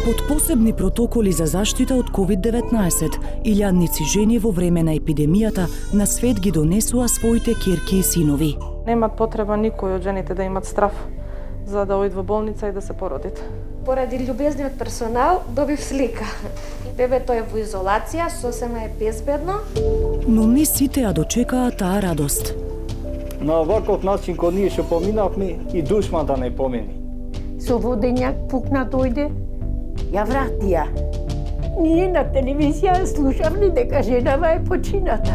Под посебни протоколи за заштита од COVID-19, илјадници жени во време на епидемијата на свет ги донесуа своите ќерки и синови. Немат потреба никој од жените да имат страф за да оид во болница и да се породит. Поради љубезниот персонал добив слика. Бебето е во изолација, сосема е безбедно. Но не сите ја дочекаа таа радост. На оваков начин кој ние што поминавме и душман да не помини. Со водењак пукна дојде, ја вратија. Ние на телевизија слушавме дека женава е почината.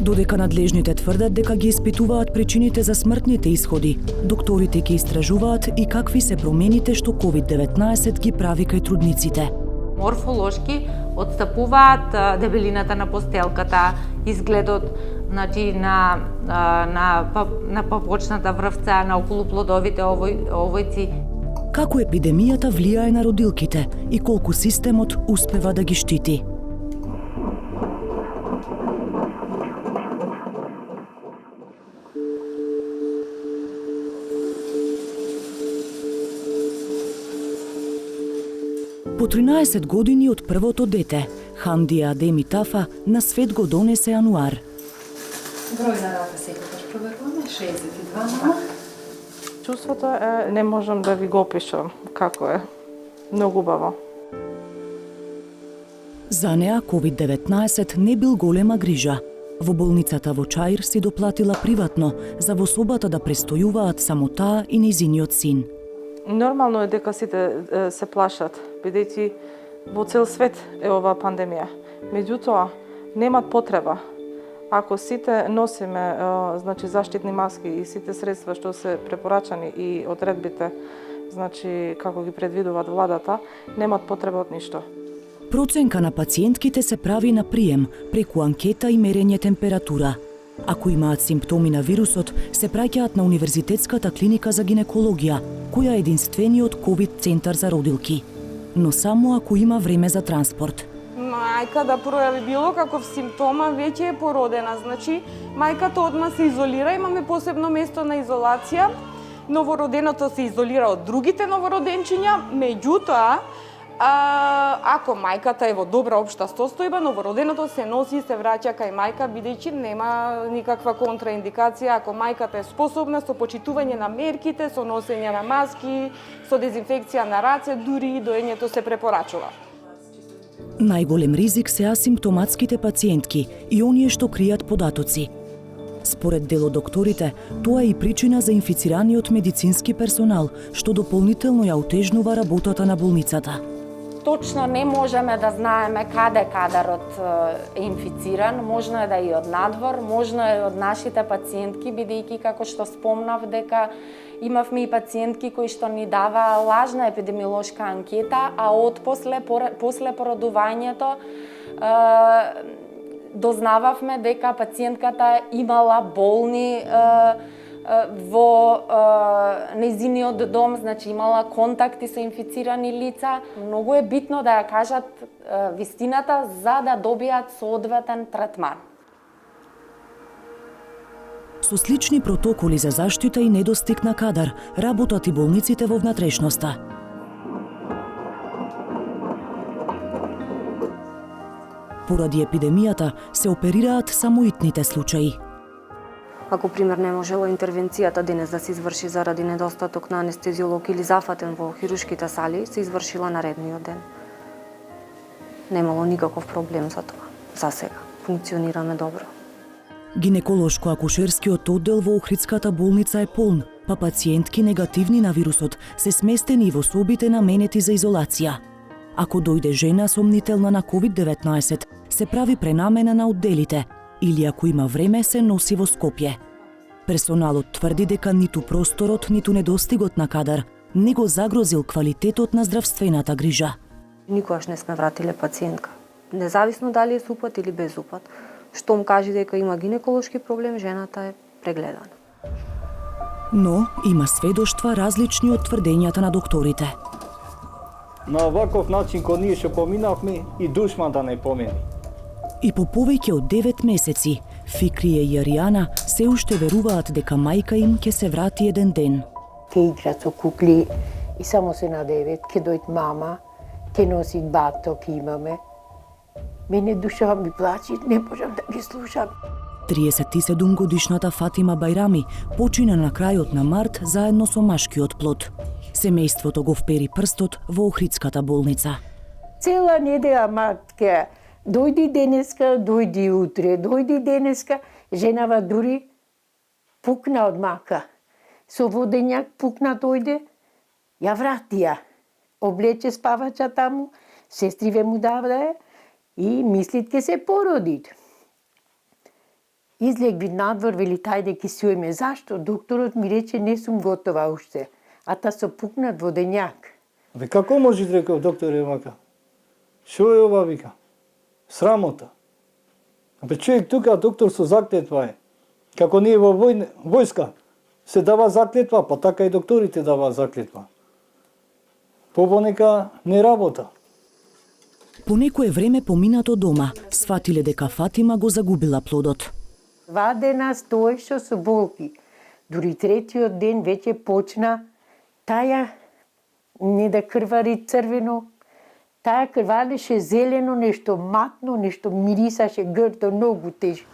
Додека надлежните тврдат дека ги испитуваат причините за смртните исходи, докторите ќе истражуваат и какви се промените што COVID-19 ги прави кај трудниците. Морфолошки отстапуваат дебелината на постелката, изгледот на папочната врвца, на околуплодовите овојци. Како епидемијата влијае на родилките и колку системот успева да ги штити. По 13 години од првото дете, Хамдија Адеми Тафа на свет го донесе јануар. Број на рака секогаш проверуваме, 62. Чувството е, не можам да ви го опишам како е. Многу убаво. За неа COVID-19 не бил голема грижа. Во болницата во Чаир си доплатила приватно за во собата да престојуваат само таа и нејзиниот син. Нормално е дека сите се плашат, бидејќи во цел свет е оваа пандемија. Меѓутоа, немат потреба. Ако сите носиме заштитни маски и сите средства што се препорачани и одредбите, како ги предвидуваат владата, немат потреба од ништо. Проценка на пациентките се прави на прием преку анкета и мерење температура. Ако имаат симптоми на вирусот, се праќаат на Универзитетската клиника за гинекологија, која е единствениот ковид центар за родилки. Но само ако има време за транспорт. Мајка да пројави било каков симптома, веќе е породена. Мајката одма се изолира, имаме посебно место на изолација. Новороденото се изолира од другите новороденчиња, меѓутоа, ако мајката е во добра општа состојба, новороденото се носи и се враќа кај мајка, бидејќи нема никаква контраиндикација ако мајката е способна со почитување на мерките, со носење на маски, со дезинфекција на раце, дури и доењето се препорачува. Најголем ризик се асимптоматските пациентки и оние што кријат податоци. Според дел од докторите, тоа е и причина за инфицираниот медицински персонал, што дополнително ја утежнува работата на болницата. Точно не можеме да знаеме каде кадарот е инфициран, можно е да и од надвор, можно е од нашите пациентки, бидејќи како што спомнав дека имавме и пациентки кои што ни дава лажна епидемиолошка анкета, а после породувањето дознававме дека пациентката имала болни во нејзиниот дом, имала контакти со инфицирани лица. Многу е битно да ја кажат вистината за да добијат соодветен третман. Со слични протоколи за заштита и недостиг на кадар, работат и болниците во внатрешноста. Поради епидемијата се оперираат само итните случаи. Ако, пример, не можело интервенцијата денес да се изврши заради недостаток на анестезиолог или зафатен во хирушките сали, се извршила наредниот ден. Немало никаков проблем за тоа. За сега. Функционираме добро. Гинеколошко-акушерскиот оддел во Охридската болница е полн, па пациентки негативни на вирусот се сместени во собите наменети за изолација. Ако дојде жена сомнителна на COVID-19, се прави пренамена на одделите, или ако има време се носи во Скопје. Персоналот тврди дека ниту просторот, ниту недостигот на кадар не го загрозил квалитетот на здравствената грижа. Никогаш не сме вратиле пациентка. Независно дали е со упат или без упат. Штом кажи дека има гинеколошки проблем, жената е прегледана. Но има сведоштва различни од тврдењата на докторите. На оваков начин кој ние што поминавме и душман да не помини. И по повеќе од 9 месеци, Фикрие и Аријана се уште веруваат дека мајка им ќе се врати еден ден. Ке играат со кукли И само се на 9, ке дојд мама, ке носи бато, ке имаме. Мене душа ми плаче, не можам да ги слушам. 37-годишната Фатима Бајрами почина на крајот на март заедно со машкиот плод. Семејството го впери прстот во Охридската болница. Цела недела матке, дојди денеска, дојди утре, дојди денеска. Женава дури пукна од мака. Со водењак пукна дојде, ја вратија. Облече спавача таму, сестриве му давдае и мислит ке се породит. Излегви надвор, вели тајде ке си ојме. Зашто? Докторот ми рече не сум готова уште. А та со пукнат водењак. Бе, како може, реков докторе мака? Шо е ова, вика? Срамота. Бе, човек тука, доктор со заклетва е. Како ние во војска се дава заклетва, па така и докторите дава заклетва. Побонека не работа. По некое време поминато дома, сфатиле дека Фатима го загубила плодот. 2 дена стоеше со болки. Дури третиот ден веќе почна таја не да крвари црвено, таа крвалеше зелено, нешто матно, нешто мирисаше грдо, многу тешко.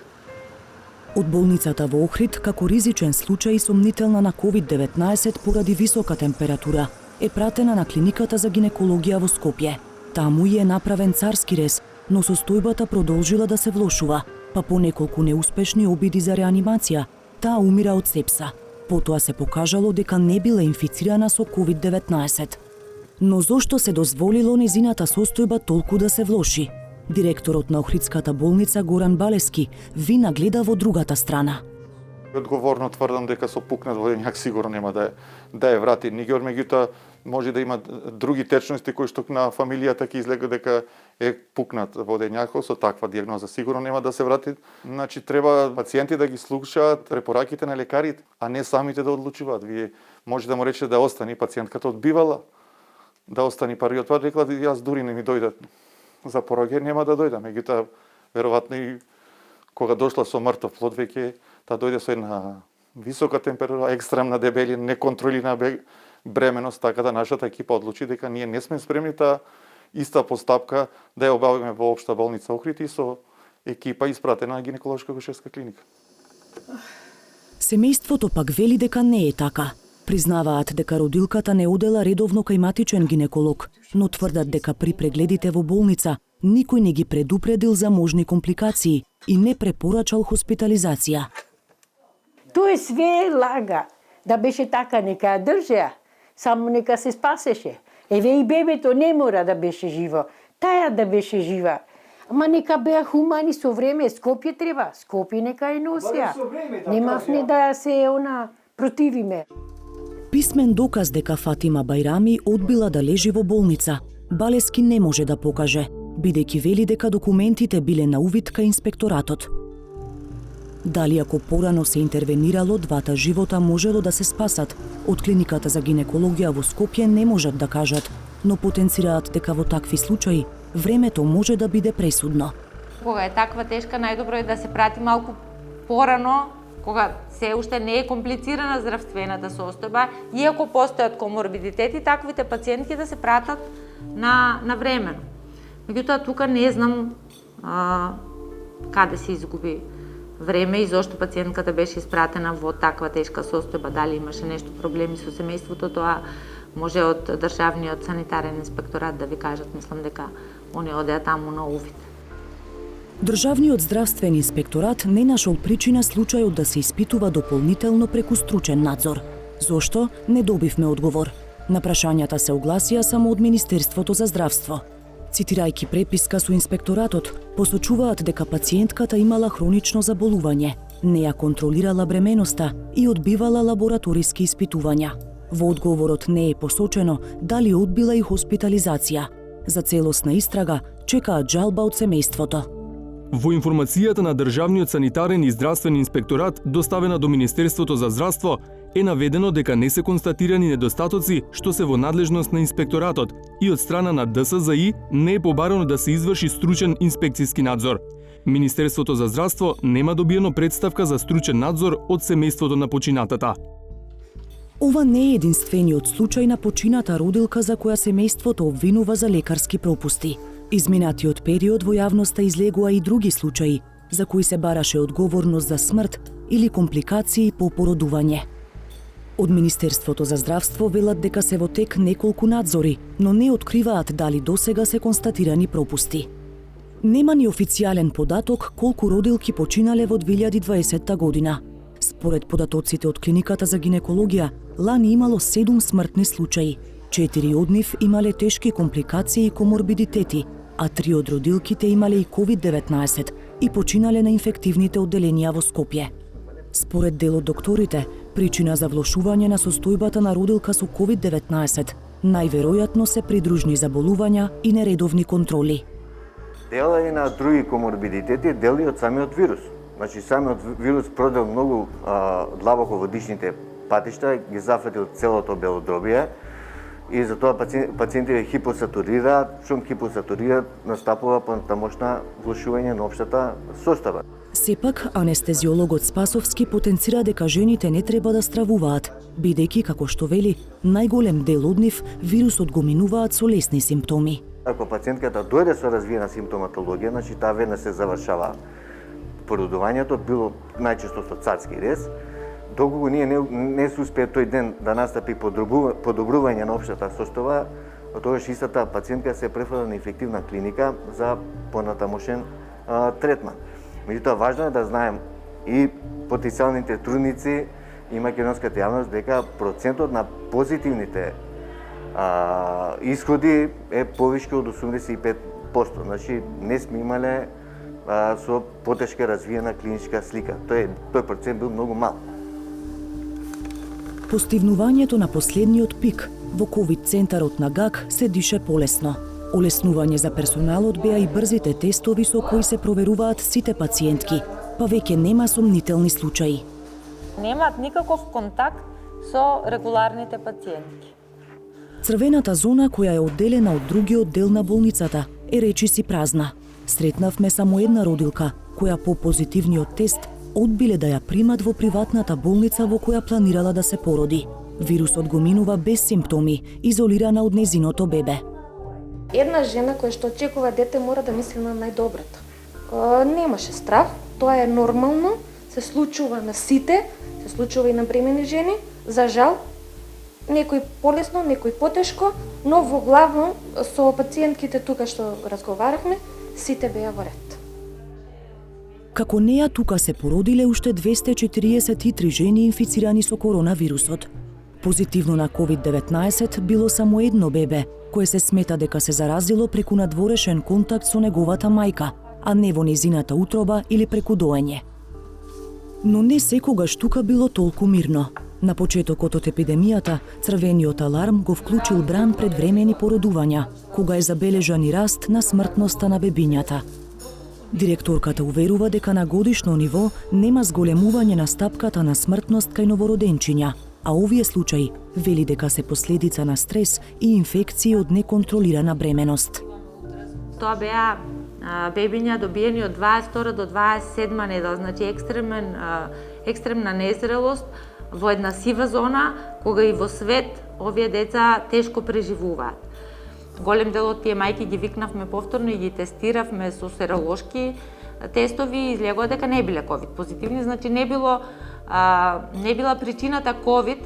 Од болницата во Охрид, како ризичен случај сомнителна на COVID-19 поради висока температура, е пратена на клиниката за гинекологија во Скопје. Таму е направен царски рез, но состојбата продолжила да се влошува, па по неколку неуспешни обиди за реанимација, таа умира од сепса. Потоа се покажало дека не била инфицирана со COVID-19. Но зошто се дозволило незината состојба толку да се влоши? Директорот на Охридската болница Горан Балески вина гледа во другата страна. Одговорно тврдам дека со пукнат водењак сигурно нема да ја врати нигер, меѓутоа може да има други течности кои што на фамилијата ќе излега дека е пукнат водењак, со таква дијагноза сигурно нема да се врати. Значи треба пациенти да ги слушаат препораките на лекарите, а не самите да одлучуваат. Вие може да му речете да остани, пациентката одбивала да остани париот пат, рекла јас дури не ми дојдат за пороѓање, нема да дојдам. Меѓутоа веројатно и кога дошла со мртов плод веќе та дојде со една висока температура, екстремна дебелина, неконтролирана бременост, така да нашата екипа одлучи дека ние не сме спремни таа иста постапка да ја обавиме во општа болница Охрид и со екипа испратена на гинеколошка акушерска клиника. Семејството пак вели дека не е така. Признаваат дека родилката не одела редовно кај матичен гинеколог, но тврдат дека при прегледите во болница никој не ги предупредил за можни компликации и не препорачал хоспитализација. Тоа све лага. Да беше така, нека ја држеа. Само нека се спасеше. Еве и бебето не мора да беше живо. Таја да беше жива. Ама нека беа хумани со време. Скопје треба. Скопје нека ја носија. Немавме да се противиме. Писмен доказ дека Фатима Бајрами одбила да лежи во болница, Балески не може да покаже, бидејќи вели дека документите биле на увид кај инспекторатот. Дали ако порано се интервенирало, двата живота можело да се спасат, од клиниката за гинекологија во Скопје не можат да кажат, но потенцираат дека во такви случаи времето може да биде пресудно. Кога е таква тешка, најдобро е да се прати малку порано, кога се уште не е комплицирана здравствената состојба, иако постојат коморбидитети, таквите пациентки да се пратат на времено. Меѓутоа, тука не знам каде се изгуби време и зошто пациентката беше испратена во таква тешка состојба, дали имаше нешто проблеми со семејството, тоа може од државниот санитарен инспекторат да ви кажат, мислам дека они одеа таму на увид. Државниот здравствен инспекторат не нашол причина случајот да се испитува дополнително преку стручен надзор. Зошто? Не добивме одговор. На прашањата се огласија само од Министерството за здравство. Цитирајќи преписка со инспекторатот, посочуваат дека пациентката имала хронично заболување, не ја контролирала бременоста и одбивала лабораториски испитувања. Во одговорот не е посочено дали одбила и хоспитализација. За целосна истрага чекаат жалба од семејството. Во информацијата на Државниот санитарен и здравствен инспекторат, доставена до Министерството за здравство, е наведено дека не се констатирани недостатоци што се во надлежност на инспекторатот и од страна на ДСЗИ не е побарано да се изврши стручен инспекцијски надзор. Министерството за здравство нема добиено представка за стручен надзор од семејството на починатата. Ова не е единствениот случај на почината родилка за која семејството обвинува за лекарски пропусти. Изминатиот период во јавноста излегува и други случаи, за кои се бараше одговорност за смрт или компликации по породување. Од Министерството за здравство велат дека се во тек неколку надзори, но не откриваат дали досега се констатирани пропусти. Нема ни официјален податок колку родилки починале во 2020 година. Според податоците од клиниката за гинекологија, лани имало 7 смртни случаи. 4 од нив имале тешки компликации и коморбидитети, а 3 од родилките имале и COVID-19 и починале на инфективните одделенија во Скопје. Според дел од докторите, причина за влошување на состојбата на родилка со COVID-19 најверојатно се придружни заболувања и нередовни контроли. Дел е на други коморбидитети, дел и од самиот вирус. Значи, самиот вирус продел многу длабоко во дишните патишта, ги зафатил целото белодробие и затоа пациентите хипосатурираат, шум хипосатурираат, настапува понатамошна влошување на општата состојба. Сепак, анестезиологот Спасовски потенцира дека жените не треба да стравуваат, бидејќи, како што вели, најголем дел од нив вирусот го минуваат со лесни симптоми. Ако пациентката дојде со развиена симптоматологија, значи таа веднаш се завршава породувањето, било најчесто со царски рез, доколку ние не се успее тој ден да настапи подобрување на општата состојба, тогаш истата пациентка се префрла на инфективна клиника за понатамошен третман. Меѓутоа, важно е да знаем и потенцијалните трудници и македонската јавност дека процентот на позитивните исходи е повишки од 85%. Значи, не сме имале со потешка развиена клиничка слика. Тој процент бил многу мал. Постигнувањето на последниот пик во ковид центарот на ГАК се дише полесно. Олеснување за персоналот беа и брзите тестови со кои се проверуваат сите пациентки, па веќе нема сомнителни случаи. Немаат никаков контакт со регуларните пациентки. Црвената зона која е одделена од другиот дел на болницата е речиси празна. Сретнавме само една родилка, која по позитивниот тест одбиле да ја примат во приватната болница во која планирала да се породи. Вирусот го минува без симптоми, изолирана од незиното бебе. Една жена која што очекува дете мора да мисли на најдоброто. Немаше страв, тоа е нормално, се случува на сите, се случува и на бремени жени, за жал, некој полесно, некој потешко, но во главно со пациентките тука што разговаравме, сите беа во ред. Како неа тука се породиле уште 243 жени инфицирани со коронавирусот. Позитивно на COVID-19 било само едно бебе, кое се смета дека се заразило преку надворешен контакт со неговата мајка, а не во незината утроба или преку доење. Но не секогаш тука било толку мирно. На почетокот од епидемијата, црвениот аларм го вклучил бран пред времени породувања, кога е забележан и раст на смртноста на бебињата. Директорката уверува дека на годишно ниво нема зголемување на стапката на смртност кај новороденчиња, а овие случаи вели дека се последица на стрес и инфекции од неконтролирана бременост. Тоа беа бебиња добиени од 22 до 27 недела, значи екстремна незрелост во една сива зона, кога и во свет овие деца тешко преживуваат. Голем дел од тие мајки ги викнавме повторно и ги тестиравме со серолошки тестови и излегува дека не биле ковид позитивни, значи не била причината ковид.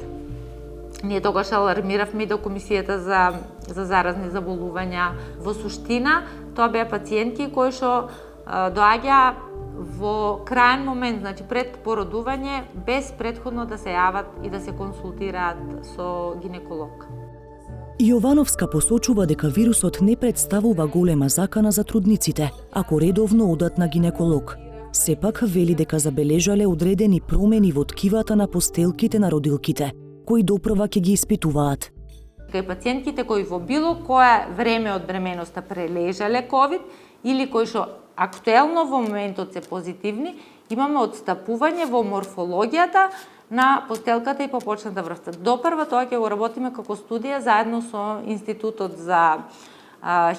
Ние тогаш алармиравме и до Комисијата за заразни заболувања. Во суштина, тоа беа пациентки кои што доаѓа во крајен момент, значи пред породување, без претходно да се јават и да се консултираат со гинеколог. Јовановска посочува дека вирусот не представува голема закана за трудниците, ако редовно одат на гинеколог. Сепак вели дека забележале одредени промени во ткивата на постелките на родилките, кои допрва ќе ги испитуваат. Кај пациентките кои во било кое време од бременоста прележале ковид или кои што актуелно во моментот се позитивни, имаме отстапување во морфологијата на постелката и попочната врвта. Допрва тоа ќе го работиме како студија заедно со Институтот за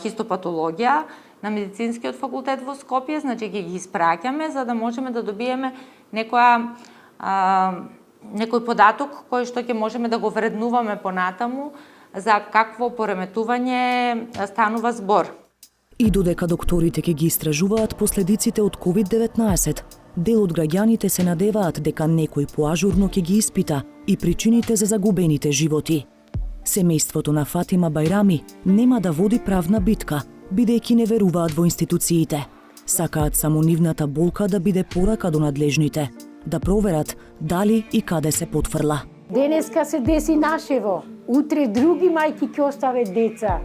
хистопатологија на Медицинскиот факултет во Скопје, значи ќе ги испраќаме за да можеме да добиеме некоја некој податок кој што ќе можеме да го вреднуваме понатаму за какво пореметување станува збор. И додека докторите ќе ги истражуваат последиците од COVID-19, дел од граѓаните се надеваат дека некој поажурно ќе ги испита и причините за загубените животи. Семејството на Фатима Бајрами нема да води правна битка, бидејќи не веруваат во институциите. Сакаат само нивната болка да биде порака до надлежните, да проверат дали и каде се потфрла. Денеска се деси нашево, утре други мајки ќе остават деца.